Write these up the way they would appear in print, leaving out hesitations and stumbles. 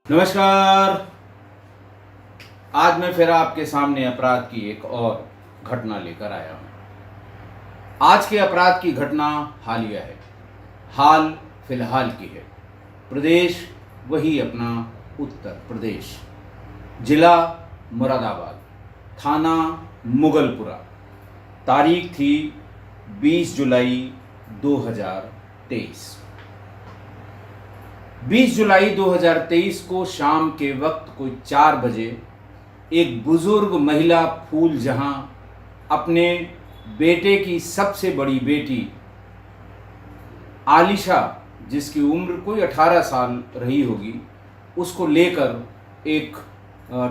नमस्कार। आज मैं फिर आपके सामने अपराध की एक और घटना लेकर आया हूँ। आज के अपराध की घटना हालिया है, हाल फिलहाल की है। प्रदेश वही अपना उत्तर प्रदेश, जिला मुरादाबाद, थाना मुगलपुरा। तारीख थी 20 जुलाई 2023। 20 जुलाई 2023 को शाम के वक्त कोई 4 बजे एक बुजुर्ग महिला फूलजहां अपने बेटे की सबसे बड़ी बेटी आलिशा, जिसकी उम्र कोई 18 साल रही होगी, उसको लेकर एक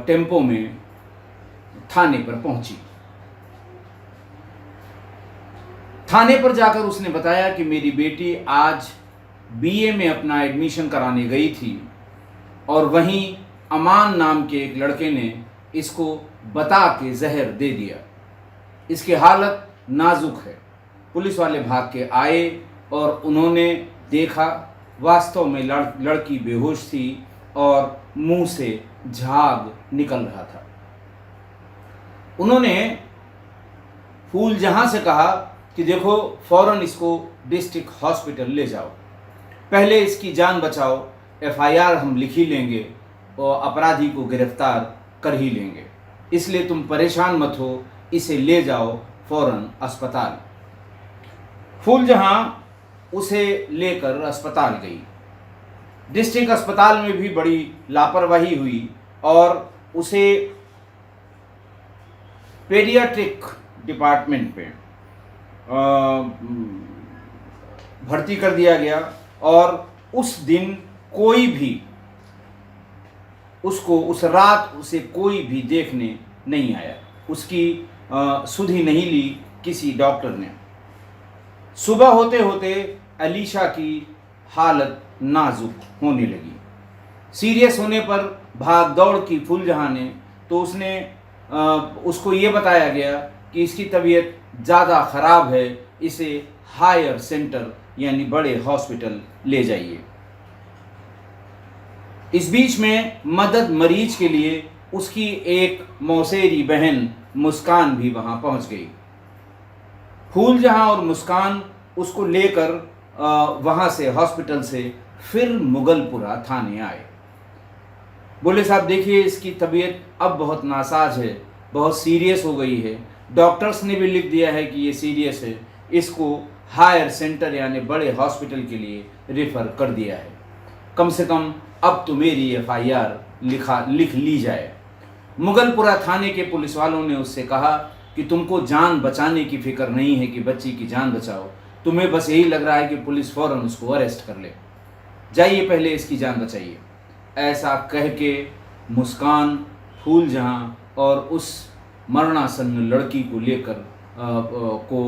टेम्पो में थाने पर पहुंची। थाने पर जाकर उसने बताया कि मेरी बेटी आज बीए में अपना एडमिशन कराने गई थी और वहीं अमान नाम के एक लड़के ने इसको बता के जहर दे दिया। इसकी हालत नाजुक है। पुलिस वाले भाग के आए और उन्होंने देखा, वास्तव में लड़की बेहोश थी और मुंह से झाग निकल रहा था। उन्होंने फूलजहां से कहा कि देखो, फौरन इसको डिस्ट्रिक्ट हॉस्पिटल ले जाओ, पहले इसकी जान बचाओ, एफआईआर हम लिख ही लेंगे और अपराधी को गिरफ्तार कर ही लेंगे, इसलिए तुम परेशान मत हो, इसे ले जाओ फौरन अस्पताल। फूलजहां उसे लेकर अस्पताल गई। डिस्ट्रिक्ट अस्पताल में भी बड़ी लापरवाही हुई और उसे पेडियाट्रिक डिपार्टमेंट में भर्ती कर दिया गया और उस दिन कोई भी उस रात उसे कोई भी देखने नहीं आया। उसकी सुधि नहीं ली किसी डॉक्टर ने। सुबह होते होते अलीशा की हालत नाजुक होने लगी। सीरियस होने पर भाग दौड़ की फूलजहां ने, तो उसको ये बताया गया कि इसकी तबीयत ज़्यादा ख़राब है, इसे हायर सेंटर यानी बड़े हॉस्पिटल ले जाइए। इस बीच में मदद मरीज के लिए उसकी एक मौसेरी बहन मुस्कान भी वहां पहुंच गई। फूलजहां और मुस्कान उसको लेकर वहां से हॉस्पिटल से फिर मुगलपुरा थाने आए। बोले, साहब देखिए, इसकी तबीयत अब बहुत नासाज है, बहुत सीरियस हो गई है। डॉक्टर्स ने भी लिख दिया है कि ये सीरियस है, इसको हायर सेंटर यानी बड़े हॉस्पिटल के लिए रेफर कर दिया है। कम से कम अब तो मेरी एफआईआर लिख ली जाए। मुगलपुरा थाने के पुलिस वालों ने उससे कहा कि तुमको जान बचाने की फिक्र नहीं है कि बच्ची की जान बचाओ, तुम्हें बस यही लग रहा है कि पुलिस फ़ौरन उसको अरेस्ट कर ले, जाइए पहले इसकी जान बचाइए। ऐसा कह के मुस्कान, फूलजहां और उस मरणासन्न लड़की को लेकर को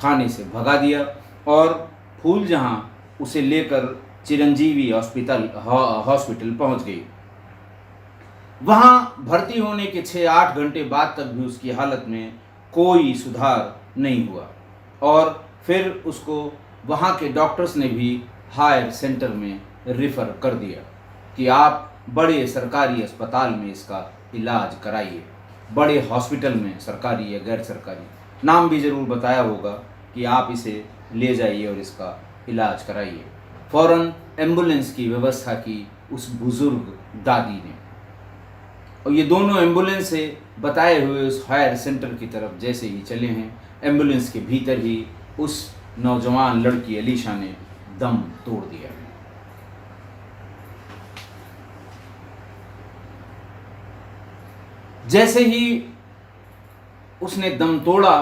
थाने से भगा दिया और फूलजहां उसे लेकर चिरंजीवी हॉस्पिटल पहुंच गई। वहां भर्ती होने के 6-8 घंटे बाद तक भी उसकी हालत में कोई सुधार नहीं हुआ और फिर उसको वहां के डॉक्टर्स ने भी हायर सेंटर में रेफर कर दिया कि आप बड़े सरकारी अस्पताल में इसका इलाज कराइए। बड़े हॉस्पिटल में, सरकारी या गैर सरकारी, नाम भी ज़रूर बताया होगा कि आप इसे ले जाइए और इसका इलाज कराइए। फ़ौरन एम्बुलेंस की व्यवस्था की उस बुज़ुर्ग दादी ने, और ये दोनों एम्बुलेंस से बताए हुए उस हायर सेंटर की तरफ जैसे ही चले हैं, एम्बुलेंस के भीतर ही उस नौजवान लड़की अलीशा ने दम तोड़ दिया। जैसे ही उसने दम तोड़ा,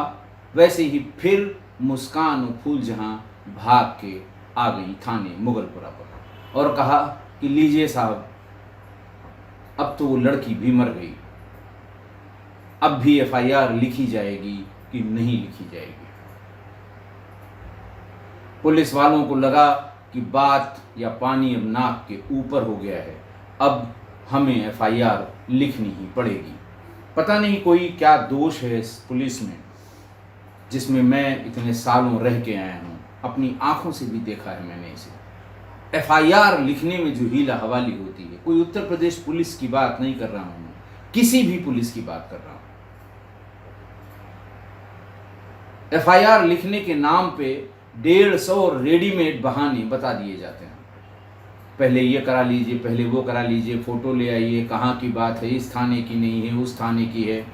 वैसे ही फिर मुस्कान और फूलजहां भाग के आ गई थाने मुगलपुरा पर और कहा कि लीजिए साहब, अब तो वो लड़की भी मर गई, अब भी एफआईआर लिखी जाएगी कि नहीं लिखी जाएगी। पुलिस वालों को लगा कि बात या पानी अब नाक के ऊपर हो गया है, अब हमें एफआईआर लिखनी ही पड़ेगी। पता नहीं कोई क्या दोष है इस पुलिस में, जिसमें मैं इतने सालों रह के आया हूँ, अपनी आंखों से भी देखा है मैंने इसे। एफआईआर लिखने में जो हीला हवाली होती है, कोई उत्तर प्रदेश पुलिस की बात नहीं कर रहा हूं, किसी भी पुलिस की बात कर रहा हूं। एफआईआर लिखने के नाम पे 150 रेडीमेड बहाने बता दिए जाते हैं। पहले ये करा लीजिए, पहले वो करा लीजिए, फ़ोटो ले आइए, कहाँ की बात है, इस थाने की नहीं है, उस थाने की है,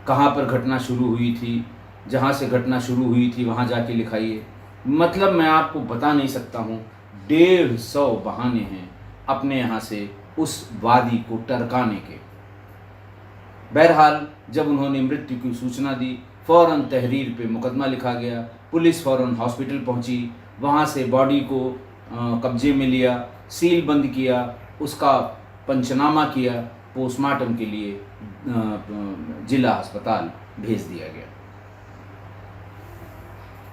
कहाँ पर घटना शुरू हुई थी, जहाँ से घटना शुरू हुई थी वहाँ जाके लिखाइए। मतलब मैं आपको बता नहीं सकता हूँ, 150 बहाने हैं अपने यहाँ से उस वादी को टरकाने के। बहरहाल जब उन्होंने मृत्यु की सूचना दी, फ़ौरन तहरीर पे मुकदमा लिखा गया, पुलिस फ़ौरन हॉस्पिटल पहुंची, वहां से बॉडी को कब्जे में लिया, सील बंद किया, उसका पंचनामा किया, पोस्टमार्टम के लिए जिला अस्पताल भेज दिया गया।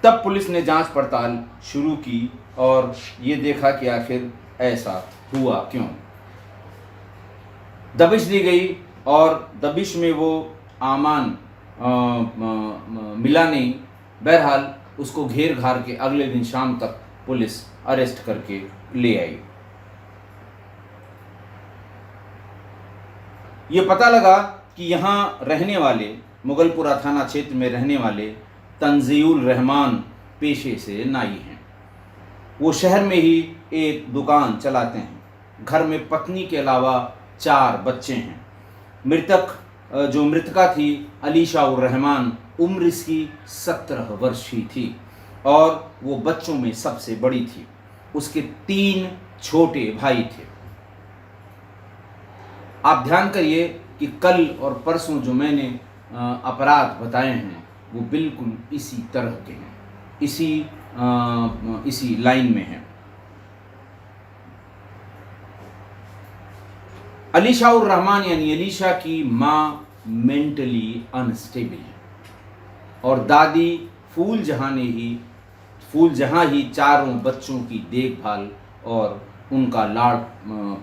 तब पुलिस ने जांच पड़ताल शुरू की और ये देखा कि आखिर ऐसा हुआ क्यों। दबिश दी गई और दबिश में वो आमान मिला नहीं। बहरहाल उसको घेर घार के अगले दिन शाम तक पुलिस अरेस्ट करके ले आई। ये पता लगा कि यहाँ रहने वाले, मुगलपुरा थाना क्षेत्र में रहने वाले तंजीउल रहमान पेशे से नाई हैं। वो शहर में ही एक दुकान चलाते हैं। घर में पत्नी के अलावा 4 बच्चे हैं। जो मृतका थी अलीशा उर रहमान, उम्र इसकी 17 वर्ष ही थी और वो बच्चों में सबसे बड़ी थी। उसके 3 छोटे भाई थे। आप ध्यान करिए कि कल और परसों जो मैंने अपराध बताए हैं वो बिल्कुल इसी तरह के हैं, इसी लाइन में हैं। अलीशा उर रहमान यानी अलीशा की माँ मेंटली अनस्टेबल है और दादी फूल जहाँ ही चारों बच्चों की देखभाल और उनका लाड़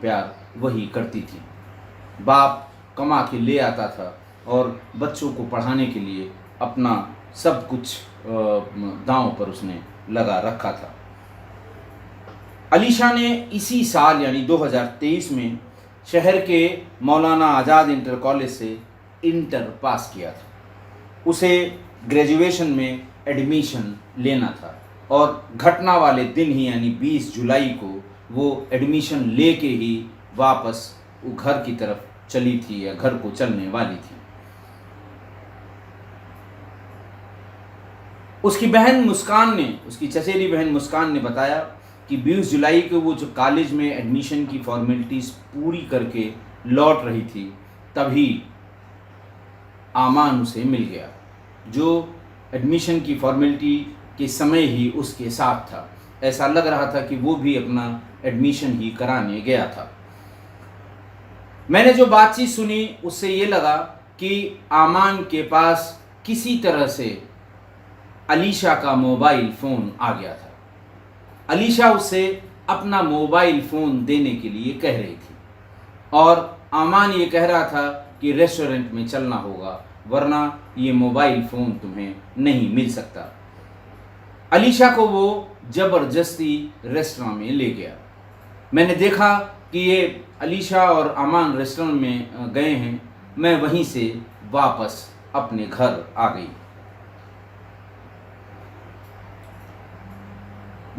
प्यार वही करती थी। बाप कमा के ले आता था और बच्चों को पढ़ाने के लिए अपना सब कुछ दांव पर उसने लगा रखा था। अलीशा ने इसी साल यानी 2023 में शहर के मौलाना आज़ाद इंटर कॉलेज से इंटर पास किया था। उसे ग्रेजुएशन में एडमिशन लेना था और घटना वाले दिन ही यानी 20 जुलाई को वो एडमिशन लेके ही वापस वो घर की तरफ चली थी या घर को चलने वाली थी। उसकी बहन मुस्कान ने, उसकी चचेरी बहन मुस्कान ने बताया कि 20 जुलाई को वो जो कॉलेज में एडमिशन की फॉर्मेलिटीज़ पूरी करके लौट रही थी, तभी आमान उसे मिल गया, जो एडमिशन की फॉर्मेलिटी के समय ही उसके साथ था। ऐसा लग रहा था कि वो भी अपना एडमिशन ही कराने गया था। मैंने जो बातचीत सुनी उससे ये लगा कि आमान के पास किसी तरह से अलीशा का मोबाइल फ़ोन आ गया था। अलीशा उससे अपना मोबाइल फ़ोन देने के लिए कह रही थी और आमान ये कह रहा था कि रेस्टोरेंट में चलना होगा वरना ये मोबाइल फ़ोन तुम्हें नहीं मिल सकता। अलीशा को वो ज़बरदस्ती रेस्टोरेंट में ले गया। मैंने देखा कि ये अलीशा और आमान रेस्टोरेंट में गए हैं। मैं वहीं से वापस अपने घर आ गई।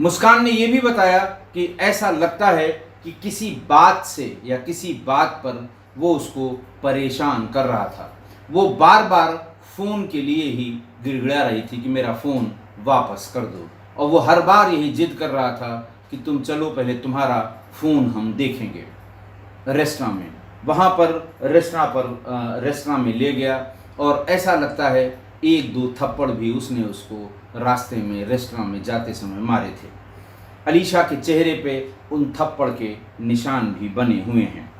मुस्कान ने यह भी बताया कि ऐसा लगता है कि किसी बात से या किसी बात पर वो उसको परेशान कर रहा था। वो बार बार फ़ोन के लिए ही गिड़गिड़ा रही थी कि मेरा फ़ोन वापस कर दो, और वो हर बार यही जिद कर रहा था कि तुम चलो, पहले तुम्हारा फ़ोन हम देखेंगे। रेस्टोरेंट में, वहाँ पर रेस्टोरेंट में ले गया और ऐसा लगता है 1-2 थप्पड़ भी उसने उसको रास्ते में रेस्टोरेंट में जाते समय मारे थे। अलीशा के चेहरे पे उन थप्पड़ के निशान भी बने हुए हैं।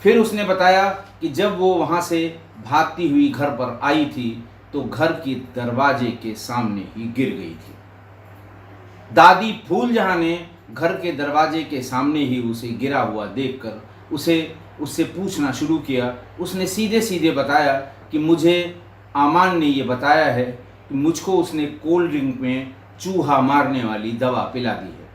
फिर उसने बताया कि जब वो वहाँ से भागती हुई घर पर आई थी तो घर के दरवाजे के सामने ही गिर गई थी। दादी फूलजहां ने घर के दरवाजे के सामने ही उसे गिरा हुआ देखकर उससे पूछना शुरू किया। उसने सीधे सीधे बताया कि मुझे आमान ने ये बताया है कि मुझको उसने कोल्ड ड्रिंक में चूहा मारने वाली दवा पिला दी है।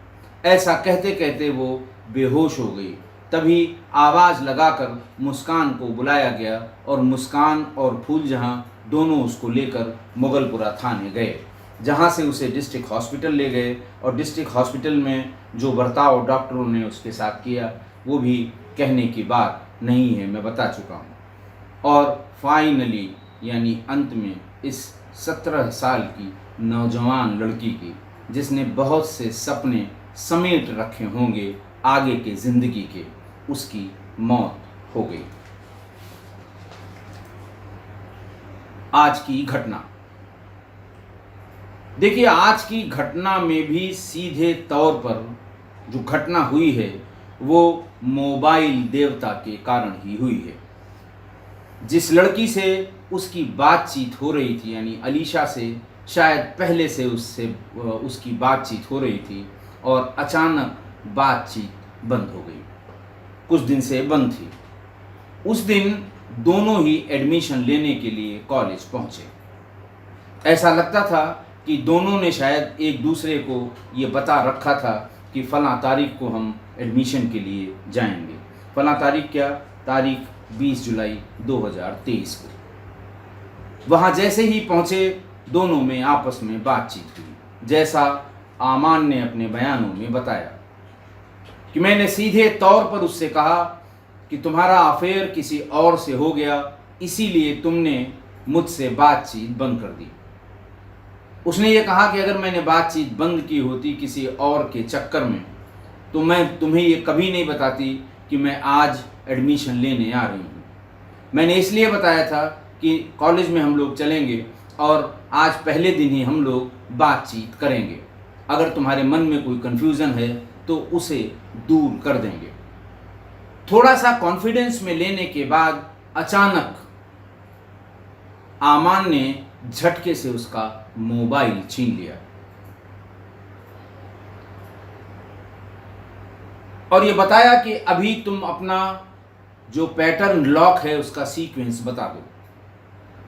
ऐसा कहते कहते वो बेहोश हो गई। तभी आवाज़ लगाकर मुस्कान को बुलाया गया और मुस्कान और फूलजहां दोनों उसको लेकर मुगलपुरा थाने गए, जहां से उसे डिस्ट्रिक्ट हॉस्पिटल ले गए। और डिस्ट्रिक्ट हॉस्पिटल में जो बर्ताव डॉक्टरों ने उसके साथ किया वो भी कहने की बात नहीं है, मैं बता चुका हूँ। और फाइनली यानी अंत में इस 17 साल की नौजवान लड़की की, जिसने बहुत से सपने समेट रखे होंगे आगे के ज़िंदगी के, उसकी मौत हो गई। आज की घटना देखिए, आज की घटना में भी सीधे तौर पर जो घटना हुई है वो मोबाइल देवता के कारण ही हुई है। जिस लड़की से उसकी बातचीत हो रही थी, यानी अलीशा से शायद पहले से उसकी बातचीत हो रही थी और अचानक बातचीत बंद हो गई। कुछ दिन से बंद थी। उस दिन दोनों ही एडमिशन लेने के लिए कॉलेज पहुंचे। ऐसा लगता था कि दोनों ने शायद एक दूसरे को ये बता रखा था कि फलां तारीख को हम एडमिशन के लिए जाएंगे। फलां तारीख क्या? तारीख 20 जुलाई 2023 को। वहाँ जैसे ही पहुँचे दोनों में आपस में बातचीत हुई। जैसा आमान ने अपने बयानों में बताया कि मैंने सीधे तौर पर उससे कहा कि तुम्हारा अफेयर किसी और से हो गया, इसीलिए तुमने मुझसे बातचीत बंद कर दी। उसने ये कहा कि अगर मैंने बातचीत बंद की होती किसी और के चक्कर में तो मैं तुम्हें ये कभी नहीं बताती कि मैं आज एडमिशन लेने आ रही हूँ। मैंने इसलिए बताया था कि कॉलेज में हम लोग चलेंगे और आज पहले दिन ही हम लोग बातचीत करेंगे। अगर तुम्हारे मन में कोई कन्फ्यूज़न है तो उसे दूर कर देंगे। थोड़ा सा कॉन्फिडेंस में लेने के बाद अचानक आमान ने झटके से उसका मोबाइल छीन लिया और ये बताया कि अभी तुम अपना जो पैटर्न लॉक है उसका सीक्वेंस बता दो।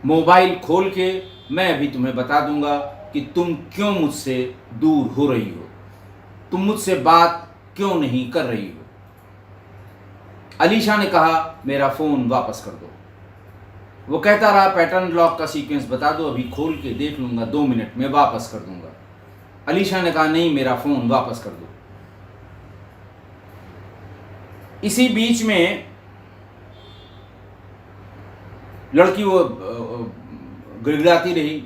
मोबाइल खोल के मैं अभी तुम्हें बता दूंगा कि तुम क्यों मुझसे दूर हो रही हो, तुम मुझसे बात क्यों नहीं कर रही हो। अलीशा ने कहा मेरा फ़ोन वापस कर दो। वो कहता रहा पैटर्न लॉक का सीक्वेंस बता दो, अभी खोल के देख लूँगा, 2 मिनट में वापस कर दूँगा। अलीशा ने कहा नहीं, मेरा फ़ोन वापस कर दो। इसी बीच में लड़की वो गिड़गिड़ाती रही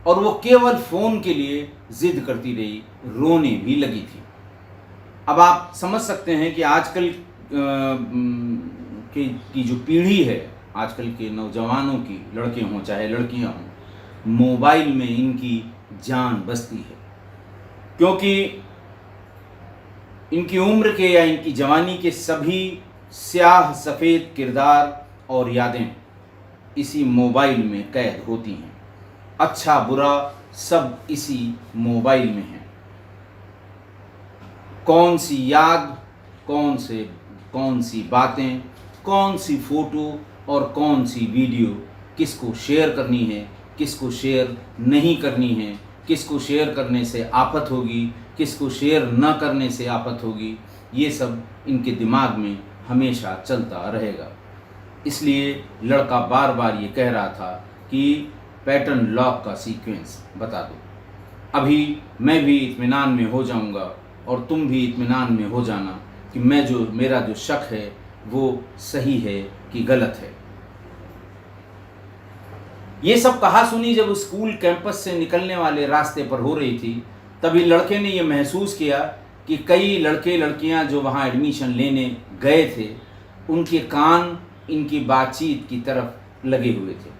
और वो केवल फ़ोन के लिए ज़िद करती रही, रोने भी लगी थी। अब आप समझ सकते हैं कि आजकल की जो पीढ़ी है, आजकल के नौजवानों की, लड़के हों चाहे लड़कियां हों, मोबाइल में इनकी जान बसती है। क्योंकि इनकी उम्र के या इनकी जवानी के सभी स्याह सफ़ेद किरदार और यादें इसी मोबाइल में कैद होती हैं। अच्छा बुरा सब इसी मोबाइल में है। कौन सी याद, कौन सी बातें, कौन सी फ़ोटो और कौन सी वीडियो किसको शेयर करनी है, किसको शेयर नहीं करनी है, किसको शेयर करने से आफत होगी, किसको शेयर न करने से आफत होगी, ये सब इनके दिमाग में हमेशा चलता रहेगा। इसलिए लड़का बार बार ये कह रहा था कि पैटर्न लॉक का सीक्वेंस बता दो। अभी मैं भी इत्मीनान में हो जाऊंगा और तुम भी इत्मीनान में हो जाना कि मेरा जो शक है वो सही है कि गलत है। ये सब कहा सुनी जब स्कूल कैंपस से निकलने वाले रास्ते पर हो रही थी, तभी लड़के ने ये महसूस किया कि कई लड़के लड़कियां जो वहाँ एडमिशन लेने गए थे, उनके कान इनकी बातचीत की तरफ लगे हुए थे।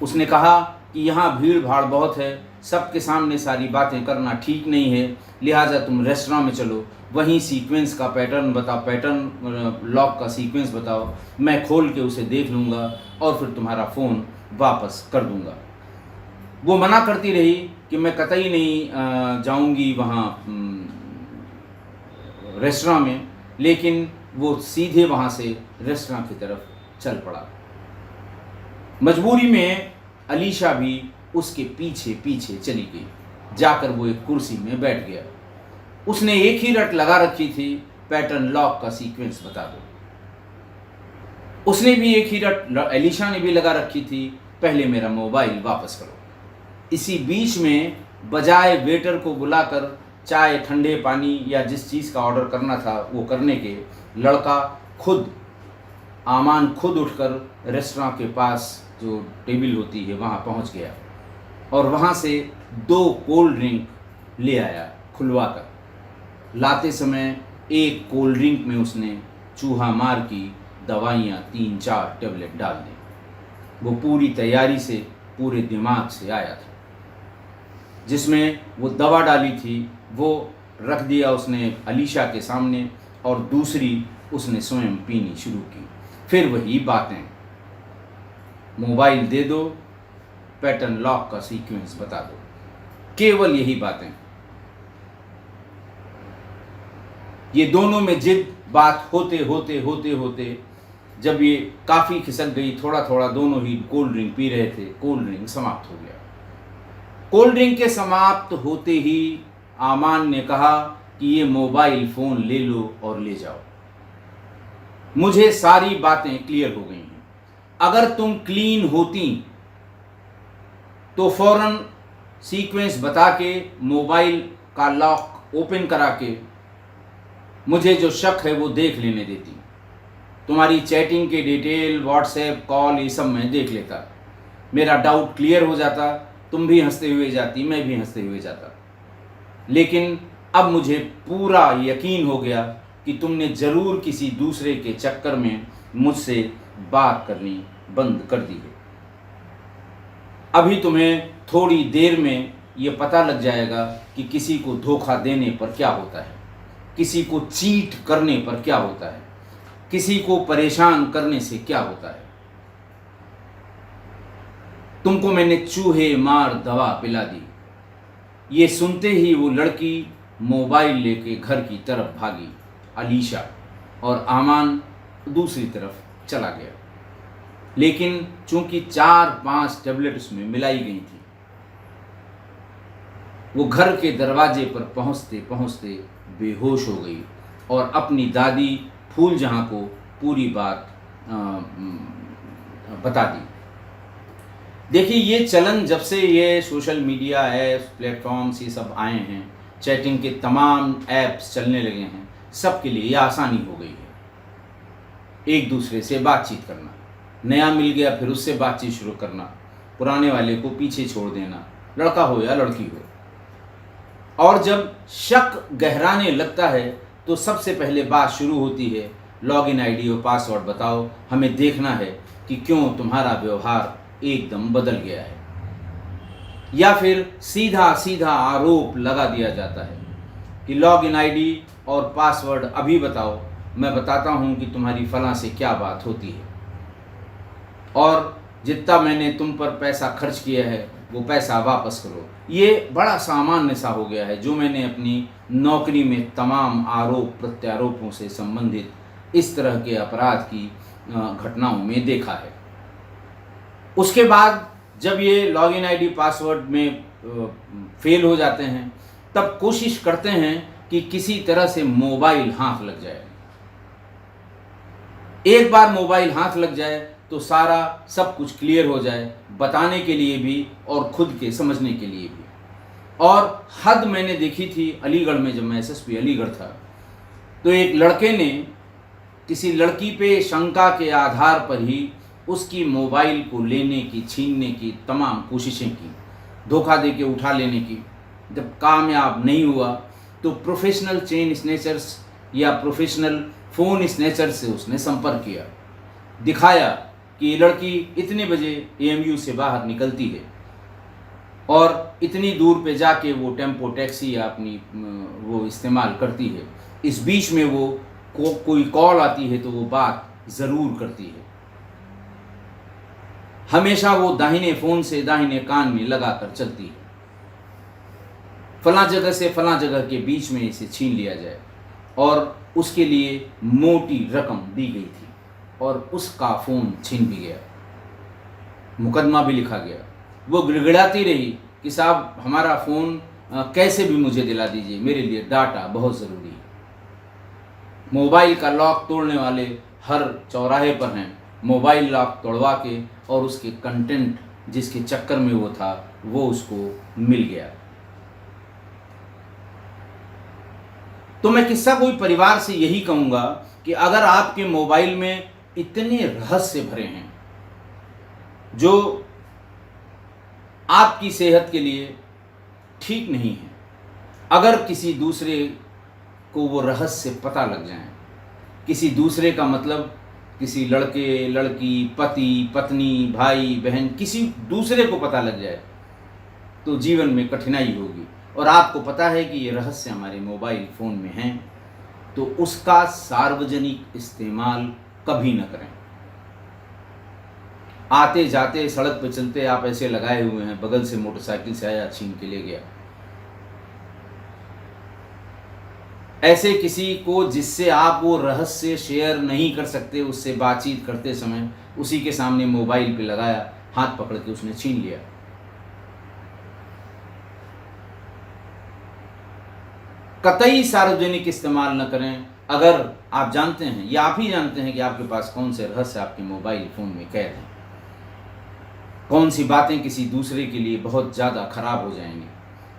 उसने कहा कि यहाँ भीड़ भाड़ बहुत है, सबके सामने सारी बातें करना ठीक नहीं है, लिहाजा तुम रेस्टोरेंट में चलो, वहीं सीक्वेंस का पैटर्न बताओ, पैटर्न लॉक का सीक्वेंस बताओ, मैं खोल के उसे देख लूँगा और फिर तुम्हारा फ़ोन वापस कर दूँगा। वो मना करती रही कि मैं कतई नहीं जाऊँगी वहाँ रेस्टोरेंट में, लेकिन वो सीधे वहाँ से रेस्टोरेंट की तरफ चल पड़ा। मजबूरी में अलीशा भी उसके पीछे पीछे चली गई। जाकर वो एक कुर्सी में बैठ गया। उसने एक ही रट लगा रखी थी, पैटर्न लॉक का सीक्वेंस बता दो। उसने भी एक ही रट, एलिशा ने भी लगा रखी थी, पहले मेरा मोबाइल वापस करो। इसी बीच में बजाय वेटर को बुलाकर चाय, ठंडे पानी या जिस चीज़ का ऑर्डर करना था वो करने के, लड़का खुद, आमान खुद उठकर रेस्टोरेंट के पास जो टेबल होती है वहाँ पहुँच गया और वहाँ से 2 कोल्ड ड्रिंक ले आया खुलवा कर। लाते समय एक कोल्ड ड्रिंक में उसने चूहा मार की दवाइयाँ 3-4 टेबलेट डाल दी। वो पूरी तैयारी से, पूरे दिमाग से आया था। जिसमें वो दवा डाली थी वो रख दिया उसने अलीशा के सामने और दूसरी उसने स्वयं पीनी शुरू की। फिर वही बातें, मोबाइल दे दो, पैटर्न लॉक का सीक्वेंस बता दो, केवल यही बातें। ये दोनों में जिद बात होते होते होते होते जब ये काफ़ी खिसक गई, थोड़ा थोड़ा दोनों ही कोल्ड ड्रिंक पी रहे थे, कोल्ड ड्रिंक समाप्त हो गया। कोल्ड ड्रिंक के समाप्त होते ही आमान ने कहा कि ये मोबाइल फ़ोन ले लो और ले जाओ। मुझे सारी बातें क्लियर हो गई हैं। अगर तुम क्लीन होती तो फौरन सीक्वेंस बता के, मोबाइल का लॉक ओपन करा के मुझे जो शक है वो देख लेने देती। तुम्हारी चैटिंग के डिटेल, व्हाट्सएप कॉल, ये सब मैं देख लेता, मेरा डाउट क्लियर हो जाता, तुम भी हंसते हुए जाती, मैं भी हंसते हुए जाता। लेकिन अब मुझे पूरा यकीन हो गया कि तुमने ज़रूर किसी दूसरे के चक्कर में मुझसे बात करनी बंद कर दी है। अभी तुम्हें थोड़ी देर में ये पता लग जाएगा कि किसी को धोखा देने पर क्या होता है, किसी को चीट करने पर क्या होता है, किसी को परेशान करने से क्या होता है। तुमको मैंने चूहे मार दवा पिला दी। ये सुनते ही वो लड़की मोबाइल लेके घर की तरफ भागी, अलीशा, और आमान दूसरी तरफ चला गया। लेकिन चूंकि 4-5 टेबलेट उसमें मिलाई गई थी, वो घर के दरवाजे पर पहुंचते पहुंचते बेहोश हो गई और अपनी दादी फूलजहां को पूरी बात बता दी। देखिए, ये चलन जब से ये सोशल मीडिया ऐप्स, प्लेटफॉर्म्स ये सब आए हैं, चैटिंग के तमाम ऐप्स चलने लगे हैं, सबके लिए ये आसानी हो गई है। एक दूसरे से बातचीत करना, नया मिल गया फिर उससे बातचीत शुरू करना, पुराने वाले को पीछे छोड़ देना, लड़का हो या लड़की हो। और जब शक गहराने लगता है तो सबसे पहले बात शुरू होती है, लॉगिन आईडी और पासवर्ड बताओ, हमें देखना है कि क्यों तुम्हारा व्यवहार एकदम बदल गया है। या फिर सीधा सीधा आरोप लगा दिया जाता है कि लॉगिन आईडी और पासवर्ड अभी बताओ, मैं बताता हूं कि तुम्हारी फलां से क्या बात होती है, और जितना मैंने तुम पर पैसा खर्च किया है वो पैसा वापस करो। ये बड़ा सामान्य सा हो गया है, जो मैंने अपनी नौकरी में तमाम आरोप प्रत्यारोपों से संबंधित इस तरह के अपराध की घटनाओं में देखा है। उसके बाद जब ये लॉगिन आईडी पासवर्ड में फेल हो जाते हैं, तब कोशिश करते हैं कि किसी तरह से मोबाइल हाथ लग जाए। एक बार मोबाइल हाथ लग जाए तो सारा सब कुछ क्लियर हो जाए, बताने के लिए भी और खुद के समझने के लिए भी। और हद मैंने देखी थी अलीगढ़ में, जब मैं एसएसपी अलीगढ़ था, तो एक लड़के ने किसी लड़की पे शंका के आधार पर ही उसकी मोबाइल को लेने की, छीनने की तमाम कोशिशें की, धोखा दे के उठा लेने की। जब कामयाब नहीं हुआ तो प्रोफेशनल चेन स्नैचर्स या प्रोफेशनल फ़ोन स्नैचर से उसने संपर्क किया, दिखाया कि ये लड़की इतने बजे एएमयू से बाहर निकलती है और इतनी दूर पे जाके वो टेम्पो टैक्सी या अपनी वो इस्तेमाल करती है। इस बीच में वो कोई कॉल आती है तो वो बात ज़रूर करती है। हमेशा वो दाहिने फ़ोन से दाहिने कान में लगा कर चलती है। फलां जगह से फलां जगह के बीच में इसे छीन लिया जाए, और उसके लिए मोटी रकम दी गई थी और उसका फ़ोन छीन भी गया, मुकदमा भी लिखा गया। वो गिड़गिड़ाती रही कि साहब हमारा फ़ोन कैसे भी मुझे दिला दीजिए, मेरे लिए डाटा बहुत ज़रूरी है। मोबाइल का लॉक तोड़ने वाले हर चौराहे पर हैं। मोबाइल लॉक तोड़वा के और उसके कंटेंट जिसके चक्कर में वो था वो उसको मिल गया। तो मैं किस्सा कोई परिवार से यही कहूँगा कि अगर आपके मोबाइल में इतने रहस्य भरे हैं जो आपकी सेहत के लिए ठीक नहीं है, अगर किसी दूसरे को वो रहस्य पता लग जाए, किसी दूसरे का मतलब किसी लड़के लड़की, पति पत्नी, भाई बहन, किसी दूसरे को पता लग जाए तो जीवन में कठिनाई होगी। और आपको पता है कि ये रहस्य हमारे मोबाइल फ़ोन में हैं, तो उसका सार्वजनिक इस्तेमाल कभी न करें। आते जाते सड़क पर चलते आप ऐसे लगाए हुए हैं, बगल से मोटरसाइकिल से आया छीन के ले गया। ऐसे किसी को जिससे आप वो रहस्य शेयर नहीं कर सकते, उससे बातचीत करते समय उसी के सामने मोबाइल पे लगाया, हाथ पकड़ के उसने छीन लिया। कतई सार्वजनिक इस्तेमाल न करें। अगर आप जानते हैं या आप ही जानते हैं कि आपके पास कौन से रहस्य आपके मोबाइल फ़ोन में कैद हैं, कौन सी बातें किसी दूसरे के लिए बहुत ज़्यादा ख़राब हो जाएंगी,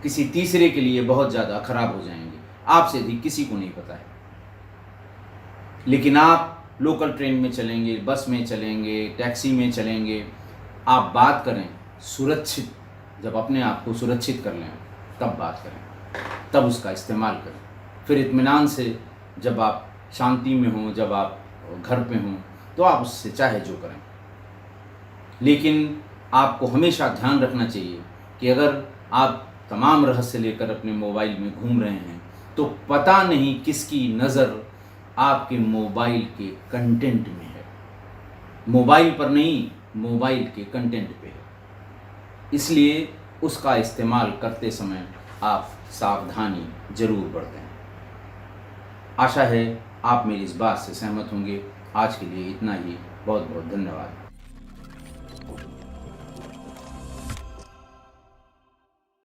किसी तीसरे के लिए बहुत ज़्यादा ख़राब हो जाएंगी, आपसे अधिक किसी को नहीं पता है। लेकिन आप लोकल ट्रेन में चलेंगे, बस में चलेंगे, टैक्सी में चलेंगे, आप बात करें सुरक्षित, जब अपने आप को सुरक्षित कर लें तब बात करें, तब उसका इस्तेमाल करें। फिर इत्मीनान से जब आप शांति में हों, जब आप घर पे हों, तो आप उससे चाहे जो करें। लेकिन आपको हमेशा ध्यान रखना चाहिए कि अगर आप तमाम रहस्य लेकर अपने मोबाइल में घूम रहे हैं तो पता नहीं किसकी नज़र आपके मोबाइल के कंटेंट में है। मोबाइल पर नहीं, मोबाइल के कंटेंट पे है। इसलिए उसका इस्तेमाल करते समय आप सावधानी ज़रूर बरतें। आशा है आप मेरी इस बात से सहमत होंगे। आज के लिए इतना ही। बहुत बहुत धन्यवाद।